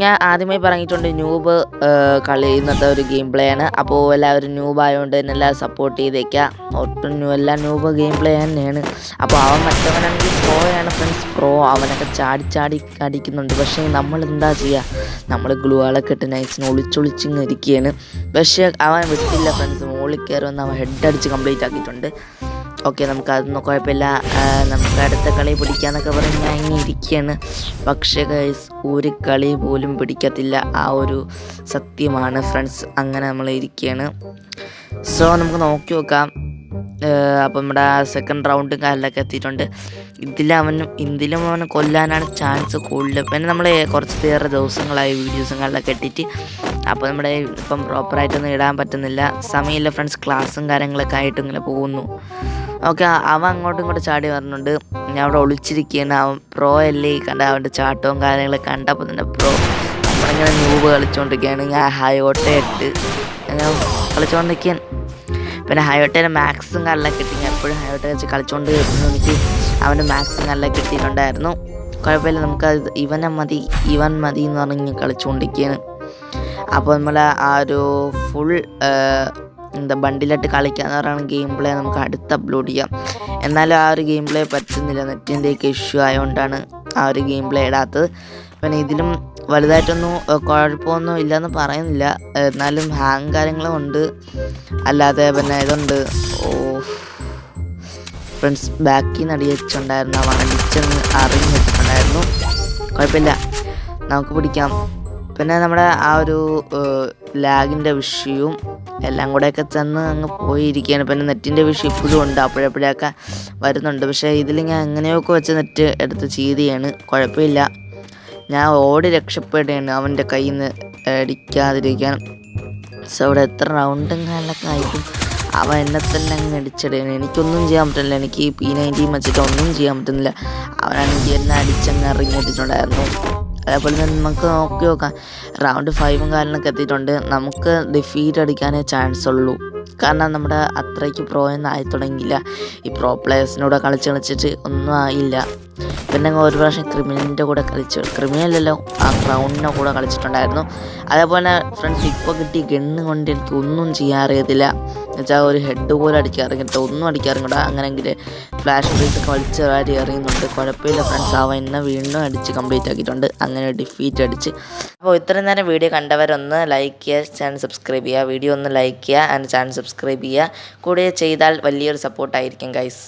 ഞാൻ ആദ്യമേ പറഞ്ഞിട്ടുണ്ട് ന്യൂബ് കളി ഇന്നത്തെ ഒരു ഗെയിം പ്ലേ ആണ്. അപ്പോൾ എല്ലാവരും ന്യൂബ് ആയതുകൊണ്ട് തന്നെ എല്ലാവരും സപ്പോർട്ട് ചെയ്തേക്കുക. ഒട്ടും എല്ലാം ന്യൂബ് ഗെയിം പ്ലേ തന്നെയാണ്. അപ്പോൾ അവൻ മറ്റവനാണെങ്കിൽ പ്രോയാണ് ഫ്രണ്ട്സ്. പ്രോ അവനൊക്കെ ചാടി അടിക്കുന്നുണ്ട്. പക്ഷേ നമ്മൾ എന്താ ചെയ്യുക, നമ്മൾ ഗ്ലൂകളൊക്കെ ഇട്ട് നൈസിന് ഒളിച്ചൊളിച്ചിങ്ങ് ഇരിക്കുകയാണ്. പക്ഷേ അവൻ വിട്ടില്ല ഫ്രണ്ട്സ്. മുകളിൽ കയറി വന്ന് അവൻ ഹെഡ് അടിച്ച് കംപ്ലീറ്റ് ആക്കിയിട്ടുണ്ട്. ഓക്കെ, നമുക്കതൊന്നും കുഴപ്പമില്ല. നമുക്ക് അടുത്ത കളി പിടിക്കാമെന്നൊക്കെ പറഞ്ഞ് ഞാൻ ഇങ്ങനെ ഇരിക്കുകയാണ്. പക്ഷേ ഗൈസ് ഒരു കളി പോലും പിടിക്കത്തില്ല, ആ ഒരു സത്യമാണ് ഫ്രണ്ട്സ്. അങ്ങനെ നമ്മൾ ഇരിക്കുകയാണ്. സോ നമുക്ക് നോക്കി നോക്കാം. അപ്പം നമ്മുടെ സെക്കൻഡ് റൗണ്ടും കാര്യങ്ങളൊക്കെ എത്തിയിട്ടുണ്ട്. ഇതിലും അവന് കൊല്ലാനാണ് ചാൻസ് കൂടുതൽ. പിന്നെ നമ്മൾ കുറച്ച് വേറെ ദിവസങ്ങളായി വീഡിയോസും കാര്യങ്ങളൊക്കെ ഇട്ടിട്ട്. അപ്പോൾ നമ്മുടെ ഇപ്പം പ്രോപ്പറായിട്ടൊന്നും ഇടാൻ പറ്റുന്നില്ല, സമയമില്ല ഫ്രണ്ട്സ്. ക്ലാസ്സും കാര്യങ്ങളൊക്കെ ആയിട്ട് ഇങ്ങനെ പോകുന്നു. ഓക്കെ, അവൻ അങ്ങോട്ടും ഇങ്ങോട്ടും ചാടി വരുന്നുണ്ട്. ഞാൻ അവിടെ ഒളിച്ചിരിക്കുകയാണ്. അവൻ പ്രോ അല്ലേ കണ്ട അവൻ്റെ ചാട്ടവും കാര്യങ്ങളൊക്കെ കണ്ടപ്പോൾ തന്നെ പ്രോ. നമ്മളിങ്ങനെ ന്യൂബ് കളിച്ചുകൊണ്ടിരിക്കുകയാണ്. ഞാൻ ഹയോട്ടയിട്ട് ഞാൻ കളിച്ചുകൊണ്ടിരിക്കുകയാണ്. പിന്നെ ഹയോട്ടയുടെ മാക്സും കാര്യങ്ങളൊക്കെ കിട്ടി. ഞാൻ എപ്പോഴും ഹയോട്ട വെച്ച് കളിച്ചുകൊണ്ട് എനിക്ക് അവൻ്റെ മാക്സും കാര്യങ്ങളൊക്കെ കിട്ടിയിട്ടുണ്ടായിരുന്നു. കുഴപ്പമില്ല, നമുക്കത് ഇവൻ മതി എന്ന് പറഞ്ഞ് കളിച്ചുകൊണ്ടിരിക്കുകയാണ്. അപ്പോൾ നമ്മൾ ആ ഒരു ഫുൾ ബണ്ടിലായിട്ട് കളിക്കാന്ന് പറയുന്ന ഗെയിം പ്ലേ നമുക്ക് അടുത്ത് അപ്ലോഡ് ചെയ്യാം. എന്നാലും ആ ഒരു ഗെയിം പ്ലേ പറ്റുന്നില്ല, നെറ്റിൻ്റെയൊക്കെ ഇഷ്യൂ ആയതുകൊണ്ടാണ് ആ ഒരു ഗെയിം പ്ലേ ഇടാത്തത്. പിന്നെ ഇതിലും വലുതായിട്ടൊന്നും കുഴപ്പമൊന്നും ഇല്ലയെന്ന് പറയുന്നില്ല, എന്നാലും ഹാങ് കാര്യങ്ങളും ഉണ്ട്. അല്ലാതെ പിന്നെ ഇതുണ്ട്. ഫ്രണ്ട്സ് ബാക്കിൽ നിന്ന് അടിച്ചിട്ടുണ്ടായിരുന്നു. അവൻ അടിച്ചെന്ന് അറിഞ്ഞ് വെച്ചിട്ടുണ്ടായിരുന്നു. കുഴപ്പമില്ല, നമുക്ക് പിടിക്കാം. പിന്നെ നമ്മുടെ ആ ഒരു ലാഗിൻ്റെ വിഷയവും എല്ലാം കൂടെയൊക്കെ ചെന്ന് അങ്ങ് പോയിരിക്കുകയാണ്. പിന്നെ നെറ്റിൻ്റെ വിഷയം ഇപ്പോഴും ഉണ്ട്, അപ്പോഴപ്പോഴൊക്കെ വരുന്നുണ്ട്. പക്ഷേ ഇതിൽ ഞാൻ എങ്ങനെയൊക്കെ വെച്ച് നെറ്റ് എടുത്ത് ചെയ്തിയാണ്. കുഴപ്പമില്ല, ഞാൻ ഓടി രക്ഷപ്പെടുകയാണ് അവൻ്റെ കയ്യിൽ നിന്ന് അടിക്കാതിരിക്കാൻ. സോ ഇവിടെ എത്ര റൗണ്ടും കാര്യങ്ങളൊക്കെ ആയിട്ടും അവൻ എന്നെ തന്നെ അങ്ങ് അടിച്ചിടുകയാണ്. എനിക്കൊന്നും ചെയ്യാൻ പറ്റുന്നില്ല. എനിക്ക് P90 വെച്ചിട്ട് ഒന്നും ചെയ്യാൻ പറ്റുന്നില്ല. അവനാണെങ്കിൽ എന്നെ അടിച്ചങ്ങ് ഇറങ്ങിയിട്ടുണ്ടായിരുന്നു. അതേപോലെ തന്നെ നമുക്ക് നോക്കി നോക്കാം. റൗണ്ട് 5ഉം കാര്യങ്ങളൊക്കെ എത്തിയിട്ടുണ്ട്. നമുക്ക് ഡിഫീറ്റ് അടിക്കാനേ ചാൻസ് ഉള്ളൂ. കാരണം നമ്മുടെ അത്രയ്ക്ക് പ്രോ ഒന്നും ആയി തുടങ്ങിയില്ല. ഈ പ്രോ പ്ലേയേഴ്സിനൂടെ കളിച്ചിട്ട് ഒന്നും ആയില്ല. പിന്നെ ഒരു പ്രാവശ്യം ക്രിമിനലിൻ്റെ കൂടെ ക്രിമിനലല്ലോ ആ ക്രൗണിൻ്റെ കൂടെ കളിച്ചിട്ടുണ്ടായിരുന്നു. അതേപോലെ ഫ്രണ്ട്സ് ഇപ്പോൾ കിട്ടിയ ഗണ്ണ് കൊണ്ട് എനിക്ക് ഒന്നും ചെയ്യാൻ അറിയത്തില്ല. എന്നുവെച്ചാൽ ഒരു ഹെഡ് പോലും അടിക്കാറിങ്ങിട്ട് ഒന്നും അടിക്കാറിങ്ങൂടാ. അങ്ങനെയെങ്കിൽ ഫ്ലാഷ് ബേസൊക്കെ വലിച്ച് വാരി എറിയുന്നുണ്ട്. കുഴപ്പമില്ല ഫ്രണ്ട്സ്, അവൻ എന്നെ വീണ്ടും അടിച്ച് കംപ്ലീറ്റ് ആക്കിയിട്ടുണ്ട്. അങ്ങനെ ഡിഫീറ്റ് അടിച്ച്. അപ്പോൾ ഇത്രയും നേരം വീഡിയോ കണ്ടവരൊന്ന് ലൈക്ക് ചെയ്യുക, ചാനൽ സബ്സ്ക്രൈബ് ചെയ്യുക. വീഡിയോ ഒന്ന് ലൈക്ക് ചെയ്യുക ആൻഡ് ചാനൽ സബ്സ്ക്രൈബ് ചെയ്യുക. കൂടെ ചെയ്താൽ വലിയൊരു സപ്പോർട്ടായിരിക്കും ഗൈസ്.